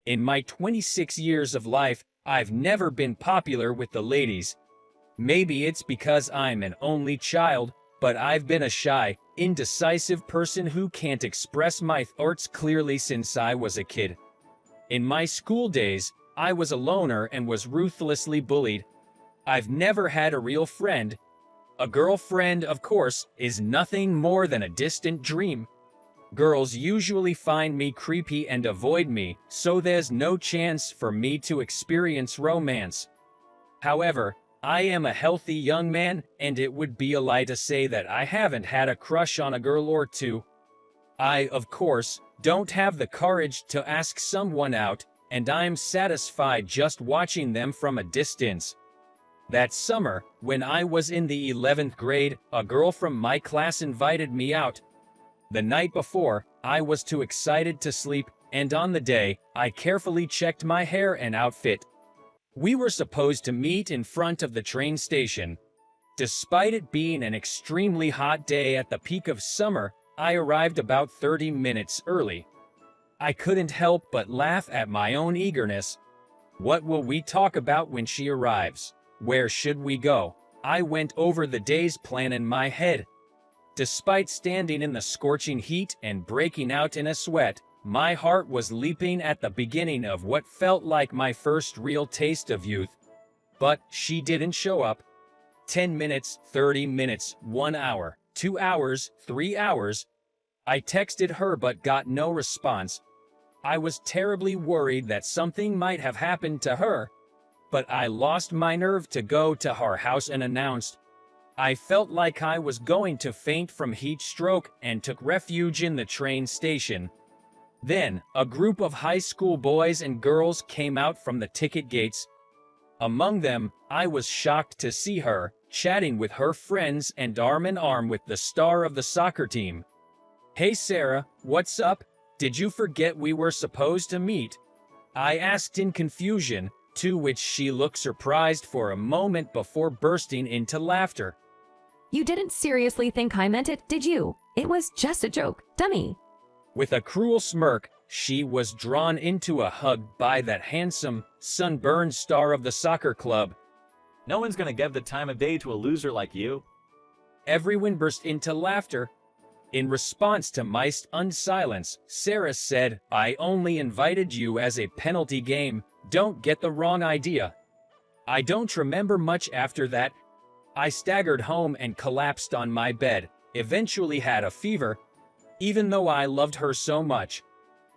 In my 26 years of life, I've never been popular with the ladies. Maybe it's because I'm an only child, but I've been a shy, indecisive person who can't express my thoughts clearly since I was a kid. In my school days, I was a loner and was ruthlessly bullied. I've never had a real friend. A girlfriend, of course, is nothing more than a distant dream. Girls usually find me creepy and avoid me, so there's no chance for me to experience romance. However, I am a healthy young man, and it would be a lie to say that I haven't had a crush on a girl or two. I, of course, don't have the courage to ask someone out, and I'm satisfied just watching them from a distance. That summer, when I was in the 11th grade, a girl from my class invited me out. The night before, I was too excited to sleep, and on the day, I carefully checked my hair and outfit. We were supposed to meet in front of the train station. Despite it being an extremely hot day at the peak of summer, I arrived about 30 minutes early. I couldn't help but laugh at my own eagerness. What will we talk about when she arrives? Where should we go? I went over the day's plan in my head. Despite standing in the scorching heat and breaking out in a sweat, my heart was leaping at the beginning of what felt like my first real taste of youth. But she didn't show up. 10 minutes, 30 minutes, 1 hour, 2 hours, 3 hours. I texted her but got no response. I was terribly worried that something might have happened to her, but I lost my nerve to go to her house and announced. I felt like I was going to faint from heat stroke and took refuge in the train station. Then, a group of high school boys and girls came out from the ticket gates. Among them, I was shocked to see her, chatting with her friends and arm in arm with the star of the soccer team. "Hey Sarah, what's up? Did you forget we were supposed to meet?" I asked in confusion, to which she looked surprised for a moment before bursting into laughter. You didn't seriously think I meant it, did you? It was just a joke, dummy. With a cruel smirk, she was drawn into a hug by that handsome, sunburned star of the soccer club. No one's gonna give the time of day to a loser like you. Everyone burst into laughter. In response to my stunned silence, Sarah said, "I only invited you as a penalty game. Don't get the wrong idea." I don't remember much after that. I staggered home and collapsed on my bed, eventually had a fever, even though I loved her so much.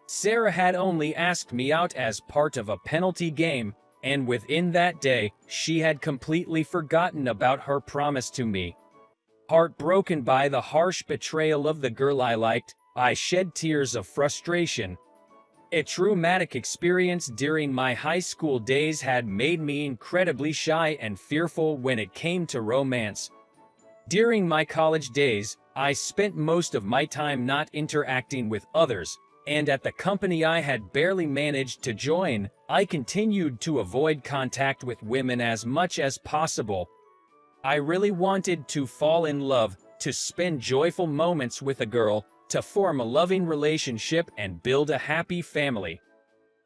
Sarah had only asked me out as part of a penalty game, and within that day, she had completely forgotten about her promise to me. Heartbroken by the harsh betrayal of the girl I liked, I shed tears of frustration. A traumatic experience during my high school days had made me incredibly shy and fearful when it came to romance. During my college days, I spent most of my time not interacting with others, and at the company I had barely managed to join, I continued to avoid contact with women as much as possible. I really wanted to fall in love, to spend joyful moments with a girl, to form a loving relationship and build a happy family.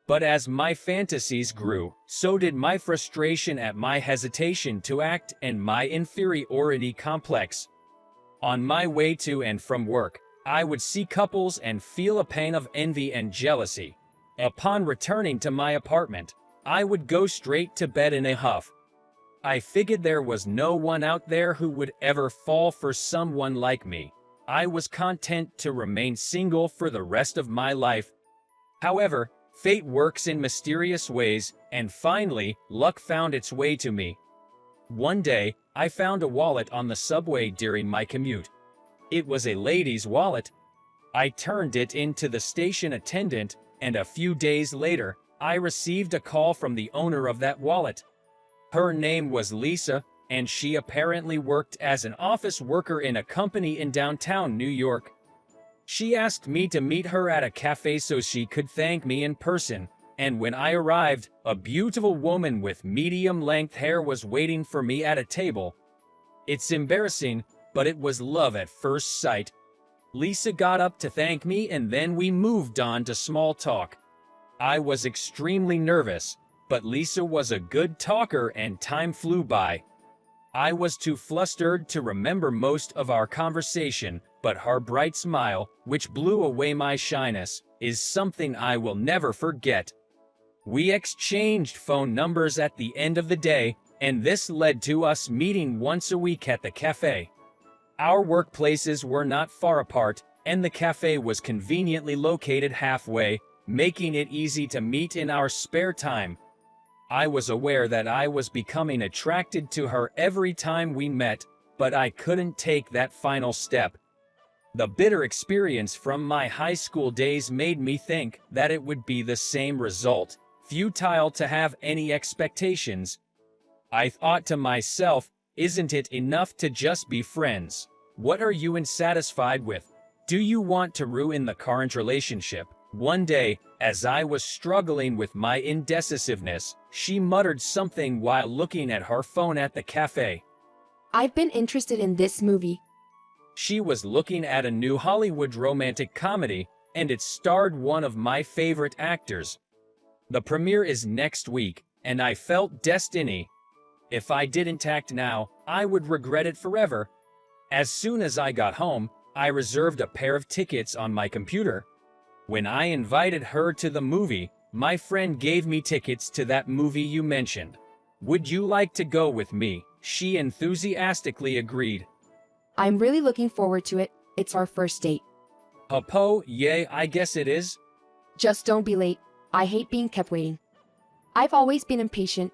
But as my fantasies grew, so did my frustration at my hesitation to act and my inferiority complex. On my way to and from work, I would see couples and feel a pain of envy and jealousy. Upon returning to my apartment, I would go straight to bed in a huff. I figured there was no one out there who would ever fall for someone like me. I was content to remain single for the rest of my life. However, fate works in mysterious ways, and finally, luck found its way to me. One day, I found a wallet on the subway during my commute. It was a lady's wallet. I turned it in to the station attendant, and a few days later, I received a call from the owner of that wallet. Her name was Lisa, and she apparently worked as an office worker in a company in downtown New York. She asked me to meet her at a cafe so she could thank me in person, and when I arrived, a beautiful woman with medium-length hair was waiting for me at a table. It's embarrassing, but it was love at first sight. Lisa got up to thank me and then we moved on to small talk. I was extremely nervous, but Lisa was a good talker and time flew by. I was too flustered to remember most of our conversation, but her bright smile, which blew away my shyness, is something I will never forget. We exchanged phone numbers at the end of the day, and this led to us meeting once a week at the cafe. Our workplaces were not far apart, and the cafe was conveniently located halfway, making it easy to meet in our spare time. I was aware that I was becoming attracted to her every time we met, but I couldn't take that final step. The bitter experience from my high school days made me think that it would be the same result, futile to have any expectations. I thought to myself, isn't it enough to just be friends? What are you unsatisfied with? Do you want to ruin the current relationship? One day, as I was struggling with my indecisiveness, she muttered something while looking at her phone at the cafe. I've been interested in this movie. She was looking at a new Hollywood romantic comedy, and it starred one of my favorite actors. The premiere is next week, and I felt destiny. If I didn't act now, I would regret it forever. As soon as I got home, I reserved a pair of tickets on my computer. When I invited her to the movie, my friend gave me tickets to that movie you mentioned. Would you like to go with me? She enthusiastically agreed. I'm really looking forward to it. It's our first date. Hoppo, yay, I guess it is. Just don't be late. I hate being kept waiting. I've always been impatient.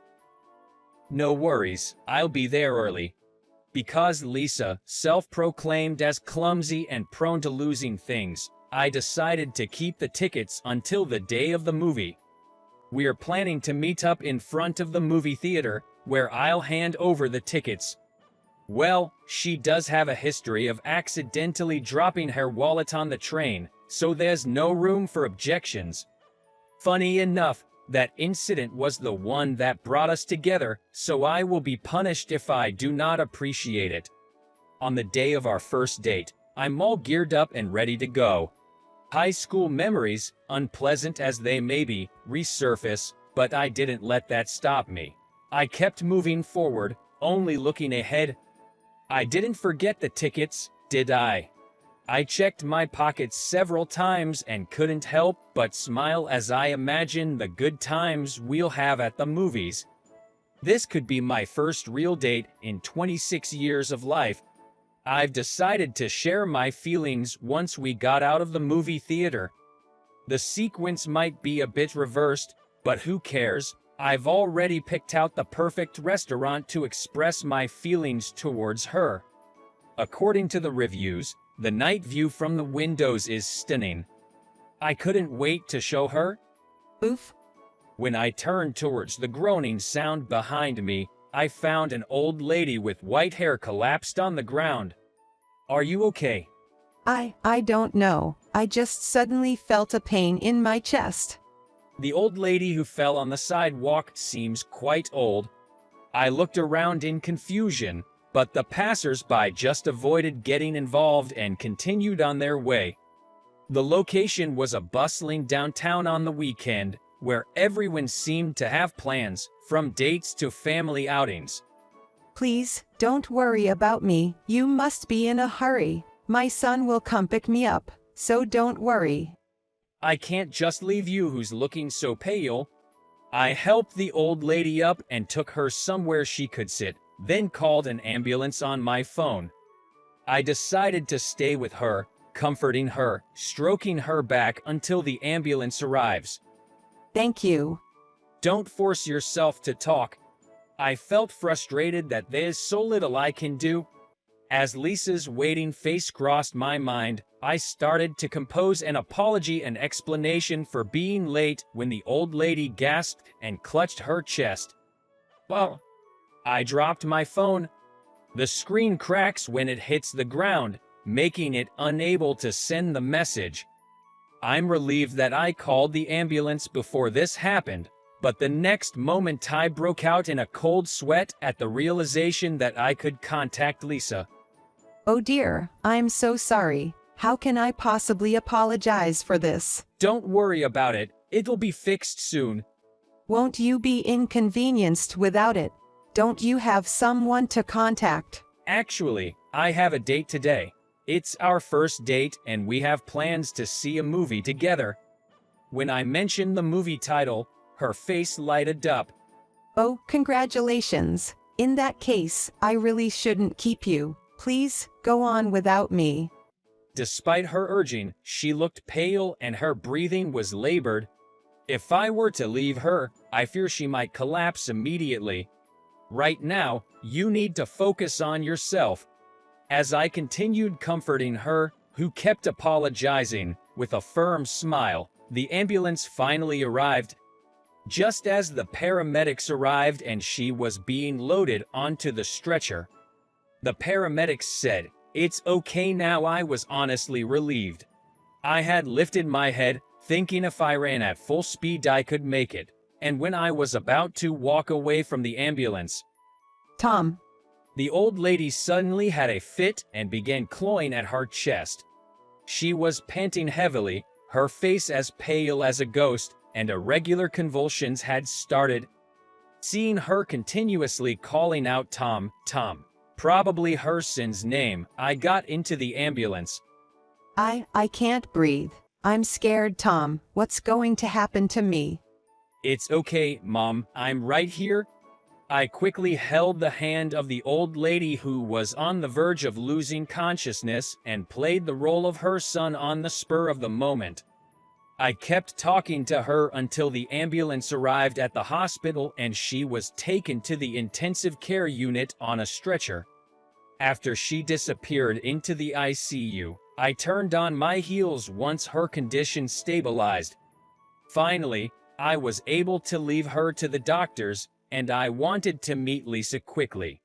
No worries, I'll be there early. Because Lisa, self-proclaimed as clumsy and prone to losing things, I decided to keep the tickets until the day of the movie. We're planning to meet up in front of the movie theater, where I'll hand over the tickets. Well, she does have a history of accidentally dropping her wallet on the train, so there's no room for objections. Funny enough, that incident was the one that brought us together, so I will be punished if I do not appreciate it. On the day of our first date, I'm all geared up and ready to go. High school memories, unpleasant as they may be, resurface, but I didn't let that stop me. I kept moving forward, only looking ahead. I didn't forget the tickets, did I? I checked my pockets several times and couldn't help but smile as I imagined the good times we'll have at the movies. This could be my first real date in 26 years of life. I've decided to share my feelings once we got out of the movie theater. The sequence might be a bit reversed, but who cares? I've already picked out the perfect restaurant to express my feelings towards her. According to the reviews, the night view from the windows is stunning. I couldn't wait to show her. Oof. When I turned towards the groaning sound behind me, I found an old lady with white hair collapsed on the ground. Are you okay? I don't know. I just suddenly felt a pain in my chest. The old lady who fell on the sidewalk seems quite old. I looked around in confusion, but the passers-by just avoided getting involved and continued on their way. The location was a bustling downtown on the weekend, where everyone seemed to have plans, from dates to family outings. Please, don't worry about me. You must be in a hurry. My son will come pick me up, so don't worry. I can't just leave you who's looking so pale. I helped the old lady up and took her somewhere she could sit, then called an ambulance on my phone. I decided to stay with her, comforting her, stroking her back until the ambulance arrives. Thank you. Don't force yourself to talk. I felt frustrated that there's so little I can do. As Lisa's waiting face crossed my mind, I started to compose an apology and explanation for being late when the old lady gasped and clutched her chest. Well, I dropped my phone. The screen cracks when it hits the ground, making it unable to send the message. I'm relieved that I called the ambulance before this happened, but the next moment I broke out in a cold sweat at the realization that I could contact Lisa. Oh dear, I'm so sorry. How can I possibly apologize for this? Don't worry about it. It'll be fixed soon. Won't you be inconvenienced without it? Don't you have someone to contact? Actually, I have a date today. It's our first date and we have plans to see a movie together. When I mentioned the movie title, her face lighted up. Oh, congratulations. In that case, I really shouldn't keep you. Please, go on without me. Despite her urging, she looked pale and her breathing was labored. If I were to leave her, I fear she might collapse immediately. Right now, you need to focus on yourself. As I continued comforting her, who kept apologizing, with a firm smile, the ambulance finally arrived. Just as the paramedics arrived and she was being loaded onto the stretcher, the paramedics said, "It's okay now." I was honestly relieved. I had lifted my head, thinking if I ran at full speed I could make it, and when I was about to walk away from the ambulance, Tom, the old lady suddenly had a fit and began clawing at her chest. She was panting heavily, her face as pale as a ghost, and irregular convulsions had started. Seeing her continuously calling out Tom, Tom, probably her son's name, I got into the ambulance. I can't breathe. I'm scared, Tom. What's going to happen to me? It's okay, Mom, I'm right here. I quickly held the hand of the old lady who was on the verge of losing consciousness and played the role of her son on the spur of the moment. I kept talking to her until the ambulance arrived at the hospital and she was taken to the intensive care unit on a stretcher. After she disappeared into the ICU, I turned on my heels once her condition stabilized. Finally, I was able to leave her to the doctors, and I wanted to meet Lisa quickly.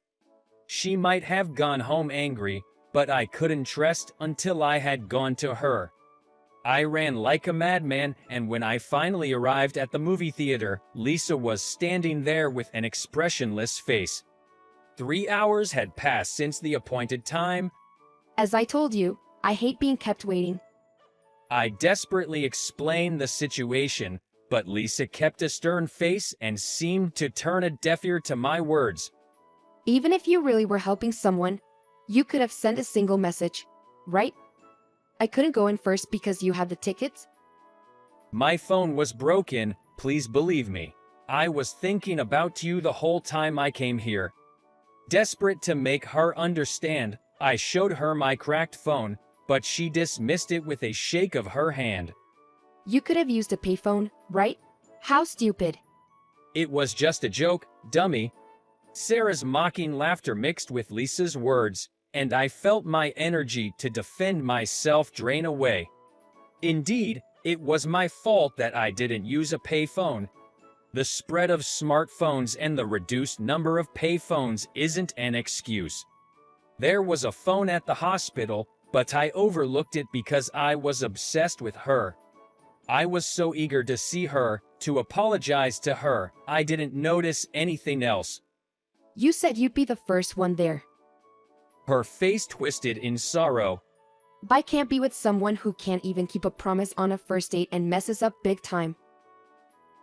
She might have gone home angry, but I couldn't rest until I had gone to her. I ran like a madman, and when I finally arrived at the movie theater, Lisa was standing there with an expressionless face. 3 hours had passed since the appointed time. As I told you, I hate being kept waiting. I desperately explained the situation, but Lisa kept a stern face and seemed to turn a deaf ear to my words. Even if you really were helping someone, you could have sent a single message, right? I couldn't go in first because you had the tickets. My phone was broken, please believe me. I was thinking about you the whole time I came here. Desperate to make her understand, I showed her my cracked phone, but she dismissed it with a shake of her hand. You could have used a payphone, right? How stupid. It was just a joke, dummy. Sarah's mocking laughter mixed with Lisa's words, and I felt my energy to defend myself drain away. Indeed, it was my fault that I didn't use a payphone. The spread of smartphones and the reduced number of payphones isn't an excuse. There was a phone at the hospital, but I overlooked it because I was obsessed with her. I was so eager to see her, to apologize to her, I didn't notice anything else. You said you'd be the first one there. Her face twisted in sorrow. I can't be with someone who can't even keep a promise on a first date and messes up big time.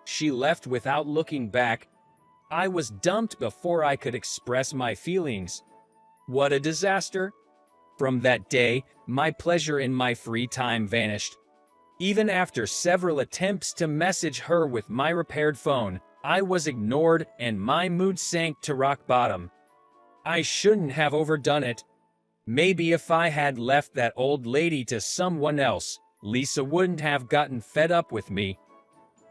She left without looking back. I was dumped before I could express my feelings. What a disaster! From that day, my pleasure in my free time vanished. Even after several attempts to message her with my repaired phone, I was ignored and my mood sank to rock bottom. I shouldn't have overdone it. Maybe if I had left that old lady to someone else, Lisa wouldn't have gotten fed up with me.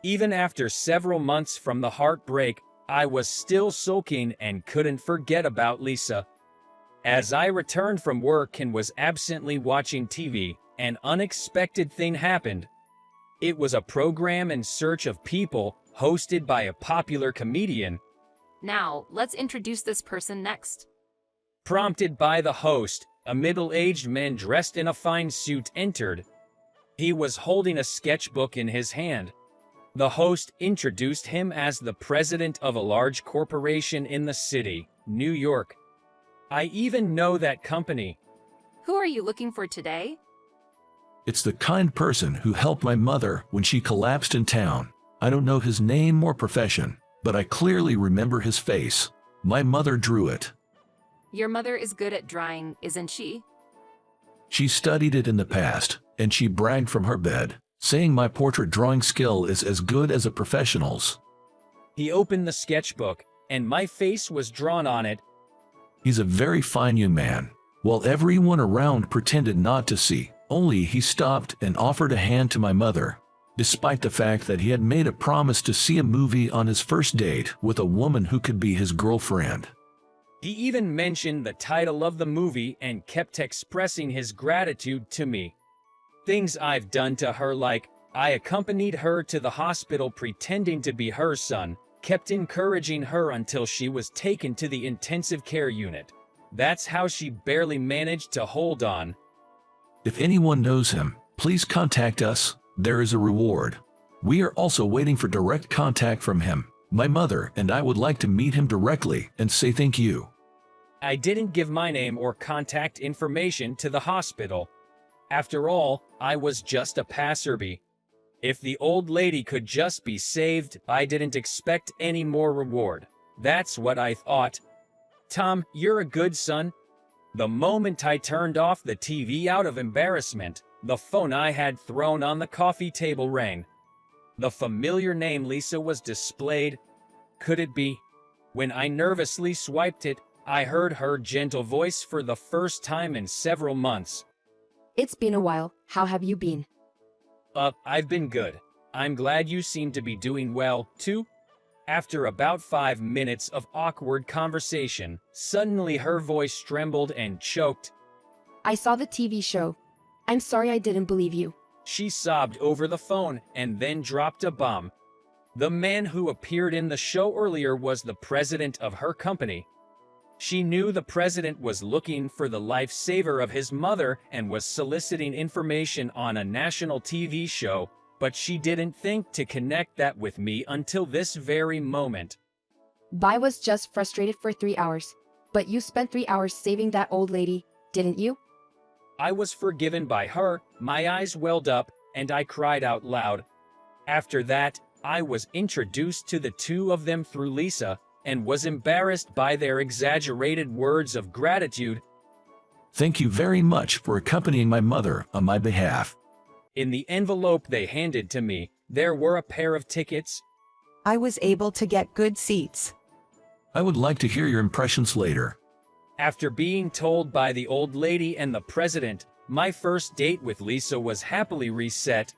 Even after several months from the heartbreak, I was still sulking and couldn't forget about Lisa. As I returned from work and was absently watching TV, an unexpected thing happened. It was a program in search of people, hosted by a popular comedian. Now, let's introduce this person next. Prompted by the host, a middle-aged man dressed in a fine suit entered. He was holding a sketchbook in his hand. The host introduced him as the president of a large corporation in the city, New York. I even know that company. Who are you looking for today? It's the kind person who helped my mother when she collapsed in town. I don't know his name or profession, but I clearly remember his face. My mother drew it. Your mother is good at drawing, isn't she? She studied it in the past, and she bragged from her bed, saying my portrait drawing skill is as good as a professional's. He opened the sketchbook, and my face was drawn on it. He's a very fine young man. While everyone around pretended not to see, only he stopped and offered a hand to my mother, despite the fact that he had made a promise to see a movie on his first date with a woman who could be his girlfriend. He even mentioned the title of the movie and kept expressing his gratitude to me. Things I've done to her, like I accompanied her to the hospital pretending to be her son, kept encouraging her until she was taken to the intensive care unit. That's how she barely managed to hold on. If anyone knows him, please contact us. There is a reward. We are also waiting for direct contact from him. My mother and I would like to meet him directly and say thank you. I didn't give my name or contact information to the hospital. After all, I was just a passerby. If the old lady could just be saved, I didn't expect any more reward. That's what I thought. Tom, you're a good son. The moment I turned off the TV out of embarrassment, the phone I had thrown on the coffee table rang. The familiar name Lisa was displayed. Could it be? When I nervously swiped it, I heard her gentle voice for the first time in several months. It's been a while. How have you been? I've been good. I'm glad you seem to be doing well, too. After about 5 minutes of awkward conversation, suddenly her voice trembled and choked. I saw the TV show. I'm sorry I didn't believe you. She sobbed over the phone and then dropped a bomb. The man who appeared in the show earlier was the president of her company. She knew the president was looking for the lifesaver of his mother and was soliciting information on a national TV show, but she didn't think to connect that with me until this very moment. I was just frustrated for 3 hours. But you spent 3 hours saving that old lady, didn't you? I was forgiven by her, my eyes welled up, and I cried out loud. After that, I was introduced to the two of them through Lisa, and was embarrassed by their exaggerated words of gratitude. Thank you very much for accompanying my mother on my behalf. In the envelope they handed to me, there were a pair of tickets. I was able to get good seats. I would like to hear your impressions later. After being told by the old lady and the president, my first date with Lisa was happily reset.